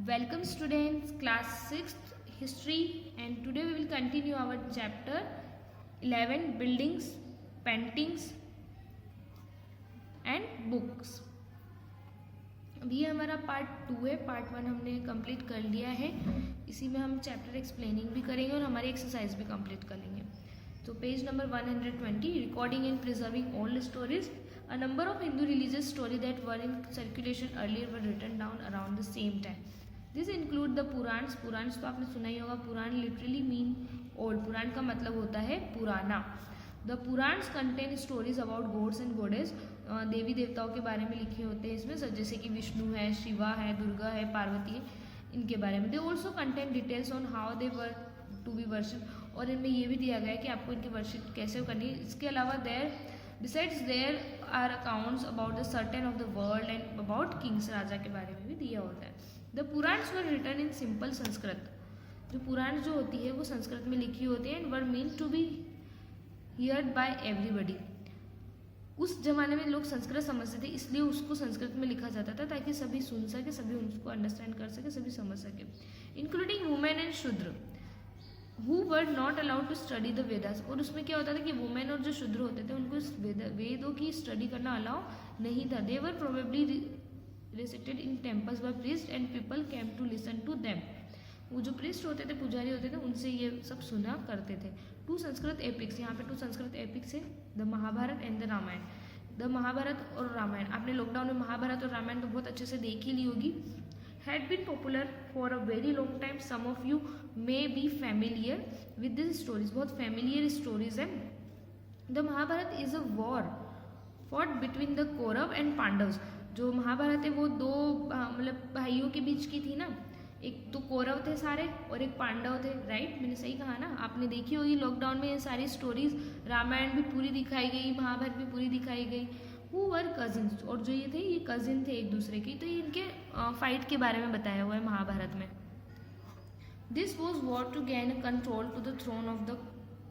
Welcome students, class 6th history, and today we will continue our chapter 11 buildings, paintings and books. अभी हमारा part 2 है, part 1 हमने complete कर लिया है. इसी में हम चैप्टर एक्सप्लेनिंग भी करेंगे और हमारी एक्सरसाइज भी कंप्लीट करेंगे. तो page number 120, recording and preserving old stories. A number of Hindu religious stories that were in circulation earlier were written down around the same time. This include the Purans. Purans तो आपने सुना ही होगा. पुराण literally mean old. पुराण का मतलब होता है पुराना. The Purans contain stories about gods and goddess. देवी देवताओं के बारे में लिखे होते हैं इसमें, जैसे कि विष्णु है, शिवा है, दुर्गा है, पार्वती है, इनके बारे में. They also contain details on how they were to be worshipped. और इनमें ये भी दिया गया है कि आपको इनकी वर्शिप कैसे करनी है. इसके अलावा besides there are accounts about the certain of the world and about kings, राजा के बारे में भी दिया होता है. The Purans were written in simple Sanskrit. जो पुराण जो होती है वो संस्कृत में लिखी होती है and were meant to be heard by everybody. उस जमाने में लोग संस्कृत समझते थे, इसलिए उसको संस्कृत में लिखा जाता था ताकि सभी सुन सके, सभी उसको अंडरस्टैंड कर सके, सभी समझ सके. इंक्लूडिंग वुमेन एंड शूद्र who were not allowed to study the Vedas. और उसमें क्या होता था कि वुमेन और जो शूद्र होते थे उनको वेदों की स्टडी करना अलाउ नहीं था. They were probably recited in temples by priests and people came to listen to them. वो जो प्रिस्ट होते थे, पुजारी होते थे, उनसे ये सब सुना करते थे. 2 संस्कृत एपिक्स, यहाँ पे 2 संस्कृत एपिक्स है, the Mahabharata and the Ramayana. The Mahabharata और रामायण, आपने लॉकडाउन में महाभारत और रामायण तो बहुत अच्छे से देख ही ली होगी. Had been popular for a very long time. Some of you may be familiar with these stories. बहुत familiar stories हैं. The Mahabharata is a war fought between the Kaurav and Pandavas. जो महाभारत है वो दो मतलब भाइयों के बीच की थी ना. एक तो कौरव थे सारे और एक पांडव थे, राइट? मैंने सही कहा ना? आपने देखी होगी लॉकडाउन में ये सारी स्टोरीज. रामायण भी पूरी दिखाई गई, महाभारत भी पूरी दिखाई गई. Who were cousins, और जो ये थे ये कजिन थे एक दूसरे के. तो ये इनके फाइट के बारे में बताया हुआ है महाभारत में. This was war to gain control to the throne of the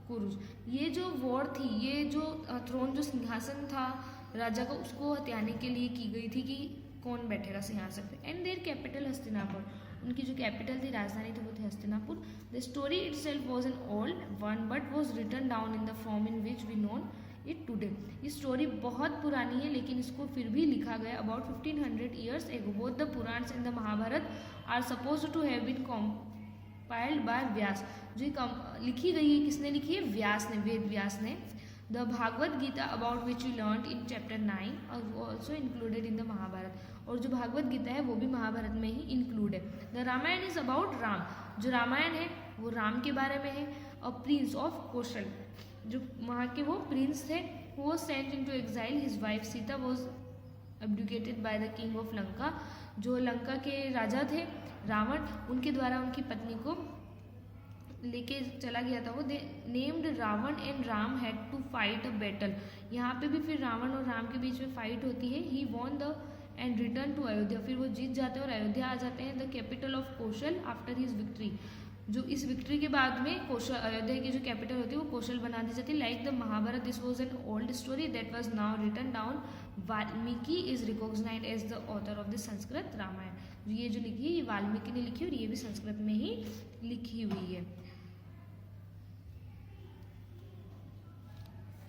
Kurus. ये जो वॉर थी, ये जो थ्रोन जो सिंहासन था राजा का, उसको हथियाने के लिए की गई थी कि कौन बैठेगा सिंहासन पे. And their capital Hastinapur. उनकी जो कैपिटल थी, राजधानी थी, वो थी Hastinapur. The story itself was an old one but was written down in the form in which we known it today. ये स्टोरी बहुत पुरानी है लेकिन इसको फिर भी लिखा गया about 1500 years ago. Both the Puranas and the Mahabharat are suppose to have been compiled by Vyas. जो लिखी गई है, किसने लिखी है? व्यास ने, वेद व्यास ने. The Bhagavad Gita about which we learn in chapter 9 और also included in the Mahabharata. और जो भागवत गीता है वो भी महाभारत में ही इंक्लूड है. The Ramayana is about Ram. जो रामायण है वो राम के बारे में है. अ प्रिंस ऑफ कौशल, जो वहाँ के वो प्रिंस थे, वो sent into exile. His wife Sita was abdicated by the king of Lanka. जो लंका के राजा थे रावण, उनके द्वारा उनकी पत्नी को लेके चला गया था. वो named Ravana and Ram had to fight a battle. यहाँ पे भी फिर रावण और राम के बीच में फाइट होती है. He won the end return to Ayodhya. फिर वो जीत जाते हैं और अयोध्या आ जाते हैं. The capital of Kaushal after his victory. जो इस विक्ट्री के बाद में कौशल, अयोध्या की जो कैपिटल होती है वो कौशल बना दी जाती है. Like the Mahabharata, this was an old story that was now written down. Valmiki is recognised as the author of the Sanskrit Ramayana. ये जो लिखी है ये वाल्मीकि ने लिखी है और ये भी संस्कृत में ही लिखी हुई है.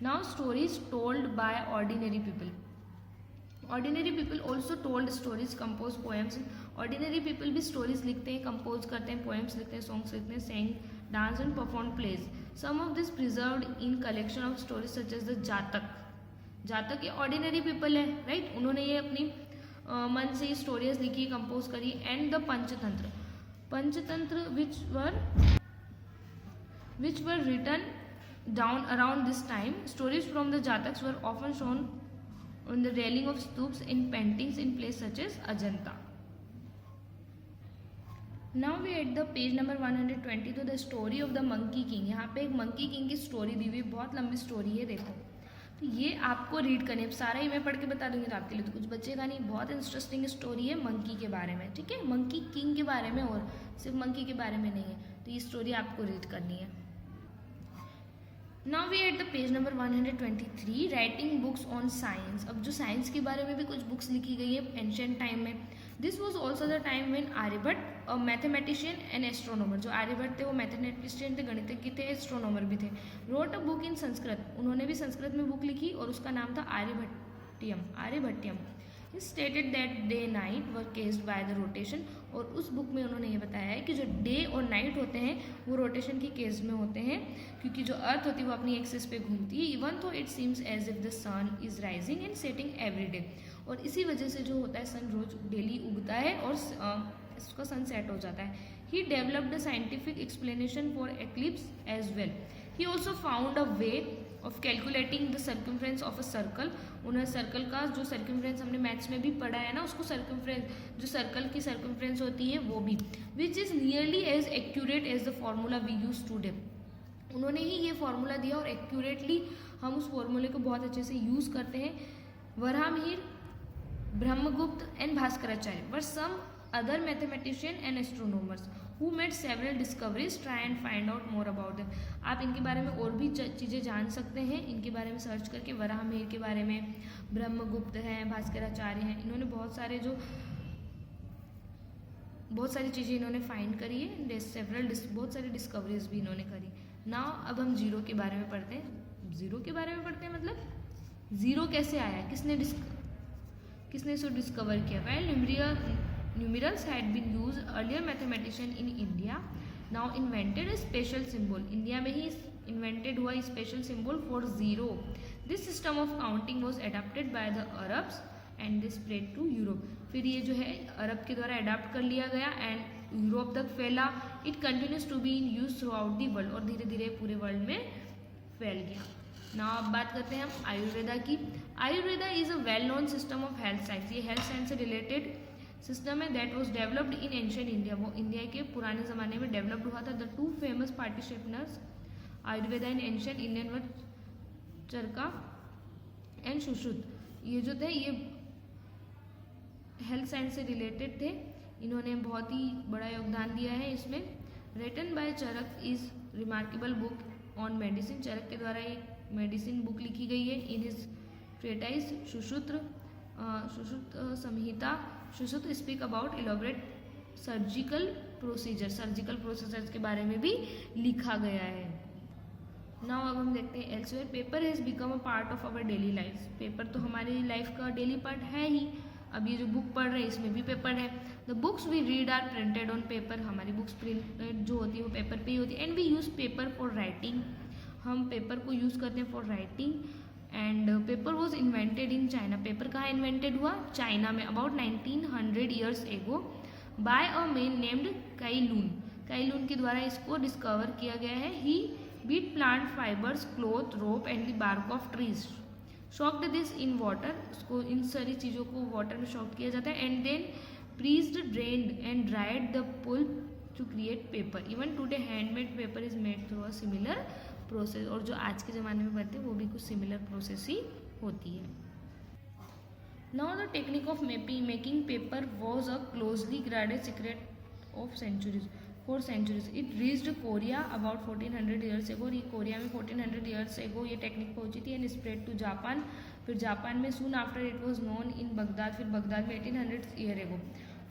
Now stories told by ordinary people. Ordinary people also told stories, compose poems. Ordinary people भी स्टोरीज लिखते हैं, कंपोज करते हैं, पोएम्स लिखते हैं, सॉन्ग्स लिखते हैं, sang, dance and perform plays. Some of this preserved in collection of stories such as the Jataka. Jataka ये ऑर्डिनरी पीपल है, राइट? उन्होंने ये अपनी मन से स्टोरीज लिखी, कंपोज करी. And the Panchatantra. Panchatantra which were written down around this time. Stories from the Jataks were often shown on the railing of stupas in paintings in places such as Ajanta. Now we at the page number 120 to the story of the monkey king. यहाँ पे एक monkey king की story दी हुई, बहुत लंबी story है, देखो. तो ये आपको रीड करनी है. सारा ही मैं पढ़ के बता दूंगी तो आपके लिए तो कुछ बचेगा नहीं. बहुत इंटरेस्टिंग स्टोरी है मंकी के बारे में, ठीक है? मंकी किंग के बारे में, और सिर्फ मंकी के बारे में नहीं है. तो ये स्टोरी आपको रीड करनी है. Now we at the page number 123, writing books on science. अब जो साइंस के बारे में भी कुछ बुक्स लिखी गई है एंशिएंट टाइम में. This was also the time when Aryabhata, a mathematician and astronomer, जो आर्यभट्ट थे वो मैथमेटिशियन थे, गणितज्ञ थे, एस्ट्रोनॉमर भी थे, wrote a book in Sanskrit, उन्होंने भी संस्कृत में बुक लिखी और उसका नाम था Aryabhatiyam. He stated that day night were caused by the rotation, और उस बुक में उन्होंने ये बताया है कि जो डे और नाइट होते हैं वो रोटेशन की केस में होते हैं, क्योंकि जो अर्थ होती है वो अपनी एक्सिस पे घूमती है, even though it seems as if the sun is rising and setting every day, और इसी वजह से जो होता है सन रोज डेली उगता है और इसका सन सेट हो जाता है। He developed a scientific explanation for eclipse as well. He also found a way of calculating the circumference of a circle, उन्हें सर्कल का जो सर्कमफ्रेंस हमने मैथ्स में भी पढ़ा है ना, उसको सर्कमफ्रेंस, जो सर्कल की सर्कमफ्रेंस होती है वो भी, which is nearly as accurate as the formula we use today, उन्होंने ही ये फॉर्मूला दिया और एक्यूरेटली हम उस फॉर्मूले को बहुत अच्छे से यूज़ करते हैं। Varahamihira, Brahmagupta and Bhaskaracharya were some other mathematician and astronomers who made several discoveries. Try and find out more about them. आप इनके बारे में और भी चीज़ें जान सकते हैं इनके बारे में सर्च करके। वराहमिहिर के बारे में, ब्रह्मगुप्त हैं, भास्कराचार्य हैं, इन्होंने बहुत सारी चीज़ें इन्होंने फाइंड करी है, बहुत सारी डिस्कवरीज भी इन्होंने करी। नाउ अब हम जीरो के बारे में पढ़ते हैं। जीरो के बारे में पढ़ते हैं मतलब जीरो कैसे आया, किसने इसको डिस्कवर किया। Well, numerals had been used earlier mathematician in India now invented a special symbol, India में ही इन्वेंटेड हुआ special symbol for zero. This system of counting was adapted by the Arabs and this spread to Europe. फिर ये जो है अरब के द्वारा adapt कर लिया गया एंड यूरोप तक फैला। It continues to be in use throughout the world, और धीरे धीरे पूरे वर्ल्ड में फैल गया। ना अब बात करते हैं हम आयुर्वेदा की। Ayurveda is a well known system of health science, ये हेल्थ साइंस से रिलेटेड सिस्टम है। That was developed in ancient India, वो इंडिया के पुराने ज़माने में डेवलप्ड हुआ था। The two famous participants Ayurveda in ancient Indian were Charaka and Sushruta. ये जो थे ये हेल्थ साइंस से रिलेटेड थे, इन्होंने बहुत ही बड़ा योगदान दिया है इसमें। Written by Charak is remarkable book on medicine, Charak के द्वारा एक मेडिसिन बुक लिखी गई है। In his treatise Sushruta Samhita, Sushruta speak about elaborate surgical procedures के बारे में भी लिखा गया है। नाउ अब हम देखते हैं elsewhere. Paper has become a part of our daily life, paper तो हमारी लाइफ का डेली पार्ट है ही। अब ये जो बुक पढ़ रहे हैं इसमें भी पेपर है। The books we read are printed on paper, हमारी बुक्स प्रिंटेड जो होती है वो पेपर पे ही होती है। And we use paper for writing, हम पेपर को यूज़ करते हैं for writing. And paper was invented in China, paper कहाँ इन्वेंटेड हुआ, चाइना में, about 1900 years ago by a man named Cai Lun के द्वारा इसको डिस्कवर किया गया है। He beat plant fibres, cloth, rope and the bark of trees, soaked this in water, उसको इन सारी चीज़ों को वाटर में शॉक किया जाता है। And then pressed, drained and dried the pulp to create paper. Even today handmade paper is made through a similar process, और जो आज के ज़माने में बनते हैं वो भी कुछ सिमिलर प्रोसेस ही होती है। Now the technique of making paper was a closely guarded secret of for centuries. It reached Korea about 1400 years ago, ये कोरिया में 1400 ईयर्स एगो ये टेक्निक पहुंची थी। एंड स्प्रेड टू जापान, फिर जापान में soon after it was known in Baghdad, फिर Baghdad में 1800 year ago.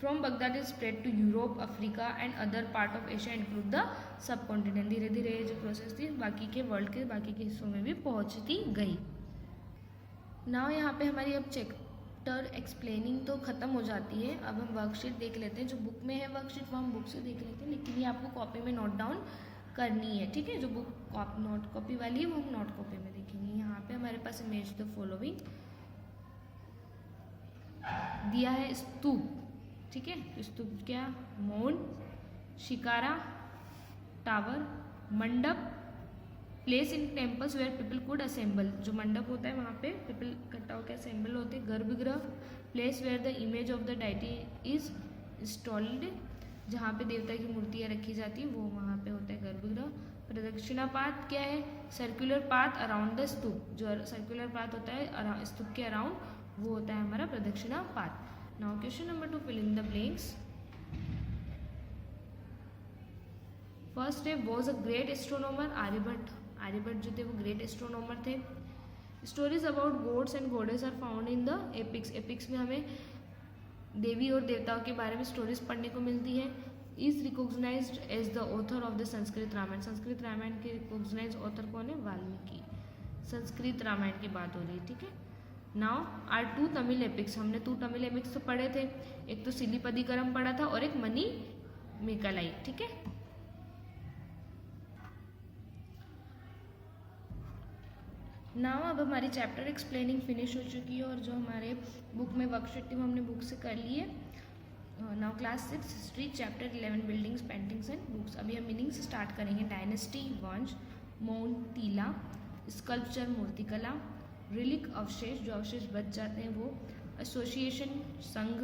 From Baghdad is spread to Europe, Africa and other part of Asia include the subcontinent. धीरे धीरे ये जो process थी बाकी के वर्ल्ड के बाकी के हिस्सों में भी पहुंचती गई। नाउ यहाँ पे हमारी अब चैप्टर एक्सप्लेनिंग तो ख़त्म हो जाती है। अब हम वर्कशीट देख लेते हैं, जो बुक में है वर्कशीट वो हम बुक से देख लेते हैं, लेकिन ये आपको कॉपी में नोट डाउन करनी है, ठीक है। जो बुक नोट कॉपी वाली है वो हम नोट कॉपी में देखेंगे। यहाँ पे हमारे पास इमेज द फॉलोइंग दिया है, स्तूप, ठीक है। स्तूप क्या, मौन, shikhara, tower, mandapa, place in temples where people could assemble, जो मंडप होता है वहाँ पे पीपल इकट्ठा होकर असेंबल होते हैं। Garbhagriha, place where the image of the deity is installed, जहाँ पे देवता की मूर्तियाँ रखी जाती है वो वहाँ पे होता है गर्भगृह। प्रदक्षिणा पाथ क्या है, सर्कुलर पाथ अराउंड द स्तूप, जो सर्कुलर पाथ होता है स्तूप के अराउंड वो होता है हमारा प्रदक्षिणा path. Now question number 2, fill in the blanks. First है was a great astronomer, Aryabhata जो थे वो ग्रेट एस्ट्रोनॉमर थे। Stories about gods and goddess are found in the epics, epics में हमें देवी और देवताओं के बारे में स्टोरीज पढ़ने को मिलती है। Is recognised as the author of the Sanskrit Ramayana, Sanskrit Ramayana के रिकॉग्नाइज ऑथर कौन है? वाल्मीकि। संस्कृत रामायण की बात हो रही है, ठीक है। नाउ आर 2 तमिल एपिक्स, हमने 2 तमिल एपिक्स तो पढ़े थे, एक तो सिलिपदिकरम पढ़ा था और एक मनी मेकालाई, ठीक है। नाउ अब हमारी चैप्टर एक्सप्लेनिंग फिनिश हो चुकी है और जो हमारे बुक में वर्कशीट थी वो हमने बुक से कर ली है। Now class 6 history chapter 11 buildings paintings and books. अभी हम मीनिंग से स्टार्ट करेंगे। डायनेस्टी वंश, माउंट टीला, स्कल्पचर मूर्तिकला, रिलिक अवशेष जो अवशेष बच जाते हैं वो, एसोसिएशन संघ,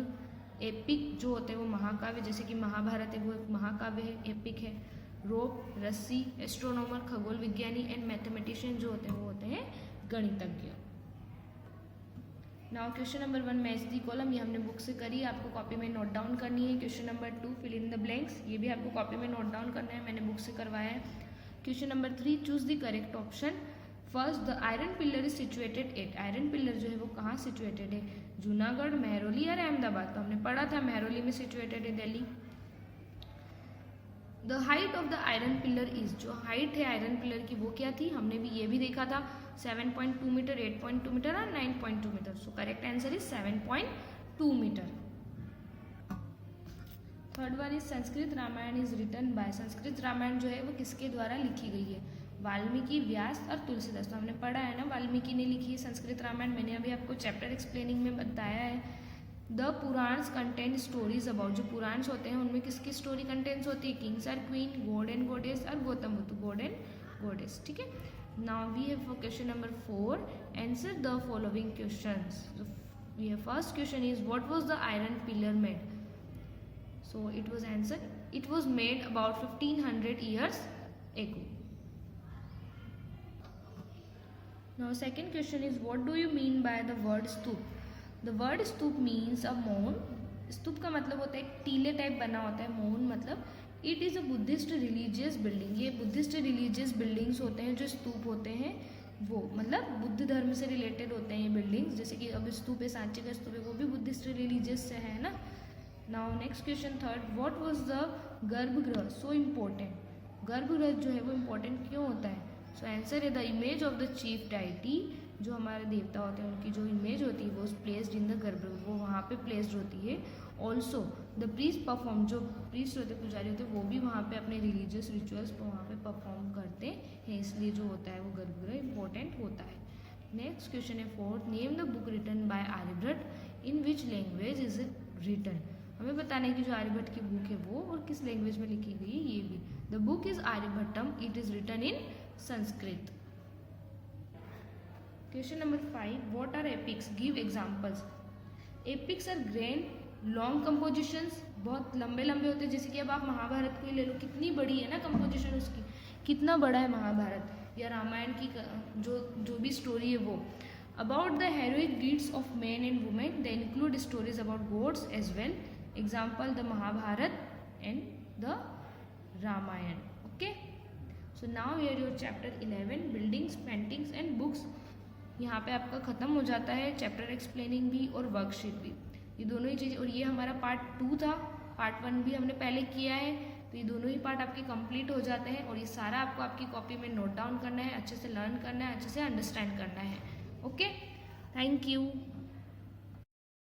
एपिक जो होते हैं वो महाकाव्य, जैसे कि महाभारत है वो एक महाकाव्य है, एपिक है। रोप रस्सी, एस्ट्रोनॉमर खगोल विज्ञानी, एंड मैथमेटिशियन जो होते हैं वो होते हैं गणितज्ञ। Now question number 1 match the column, ये हमने बुक से करी, आपको कॉपी में नोट डाउन करनी है। Question number 2 fill in the blanks, ये भी आपको कॉपी में नोट डाउन करना है, मैंने बुक से करवाया है। Question number 3 choose the correct option. First, the iron pillar is situated at, iron pillar जो है वो कहाँ सिचुएटेड है? जूनागढ़, महरौली और अहमदाबाद, तो हमने पढ़ा था महरौली में सिचुएटेड है Delhi. The height of the iron pillar is, जो हाइट है आयरन पिलर की वो क्या थी? हमने भी ये भी देखा था 7.2 मीटर, 8.2 मीटर और 9.2 metre. So correct answer is 7.2 metre. Third one is Sanskrit Ramayana is written by, Sanskrit Ramayana जो है वो किसके द्वारा लिखी गई है? वाल्मीकि, व्यास और तुलसीदास। तो हमने पढ़ा है ना वाल्मीकि ने लिखी है संस्कृत रामायण, मैंने अभी आपको चैप्टर एक्सप्लेनिंग में बताया है। The Puranas content stories about, जो पुराण्स होते हैं उनमें किसकी स्टोरी कंटेंट्स होती है? किंग्स और क्वीन, गॉड एंड गॉडेस और Gautam Buddha, god and goddess, ठीक है। Now we have for question number 4 answer the following questions. We have first question is what was the iron pillar made? So it was answer, it was made about 1500 years ago. Now second question is what do you mean by the word stupa? The word stupa means a mound. स्तूप का मतलब होता है एक टीले type बना होता है, मोन मतलब it is a Buddhist religious building. ये बुद्धिस्ट रिलीजियस बिल्डिंग्स होते हैं जो स्तूप होते हैं वो, मतलब बुद्ध धर्म से रिलेटेड होते हैं ये बिल्डिंग्स, जैसे कि अब स्तूप है, सांची का स्तूप है, वो भी बुद्धिस्ट रिलीजियस से है ना। Now next question third, what was the गर्भगृह सो इम्पोर्टेंट? गर्भगृह जो है वो इम्पोर्टेंट क्यों होता है? सो आंसर है the image of the chief deity, जो हमारे देवता होते हैं उनकी जो इमेज होती है वो प्लेस्ड इन द गर्भगृह, वो वहाँ पे प्लेस्ड होती है। ऑल्सो द प्रीस्ट परफॉर्म, जो प्रीस्ट होते हैं पुजारी होते हैं वो भी वहाँ पे अपने रिलीजियस रिचुअल्स को वहाँ पे परफॉर्म करते हैं, इसलिए जो होता है वो गर्भगृह इम्पोर्टेंट होता है। नेक्स्ट क्वेश्चन है fourth, name the book written by Aryabhata, in which language is it written? हमें बताना है कि जो आर्यभट्ट की बुक है वो और किस लैंग्वेज में लिखी गई है ये भी। The book is Aryabhattam, it is written in Sanskrit. Question number 5, what are epics? Give examples. Epics are grand long compositions, बहुत लंबे लंबे होते हैं, जैसे कि अब आप महाभारत को ही ले लो, कितनी बड़ी है ना कंपोजिशन उसकी, कितना बड़ा है महाभारत या रामायण की जो भी स्टोरी है वो। About the heroic deeds of man and women, they include stories about gods as well, example the Mahabharata and the Ramayana. Okay, so now here your chapter 11 buildings paintings and books. यहाँ पे आपका ख़त्म हो जाता है चैप्टर एक्सप्लेनिंग भी और worksheet भी, ये दोनों ही चीज़। और ये हमारा पार्ट 2 था, पार्ट 1 भी हमने पहले किया है, तो ये दोनों ही पार्ट आपके कंप्लीट हो जाते हैं और ये सारा आपको आपकी कॉपी में नोट डाउन करना है, अच्छे से लर्न करना है, अच्छे से अंडरस्टैंड करना है। Okay, thank you.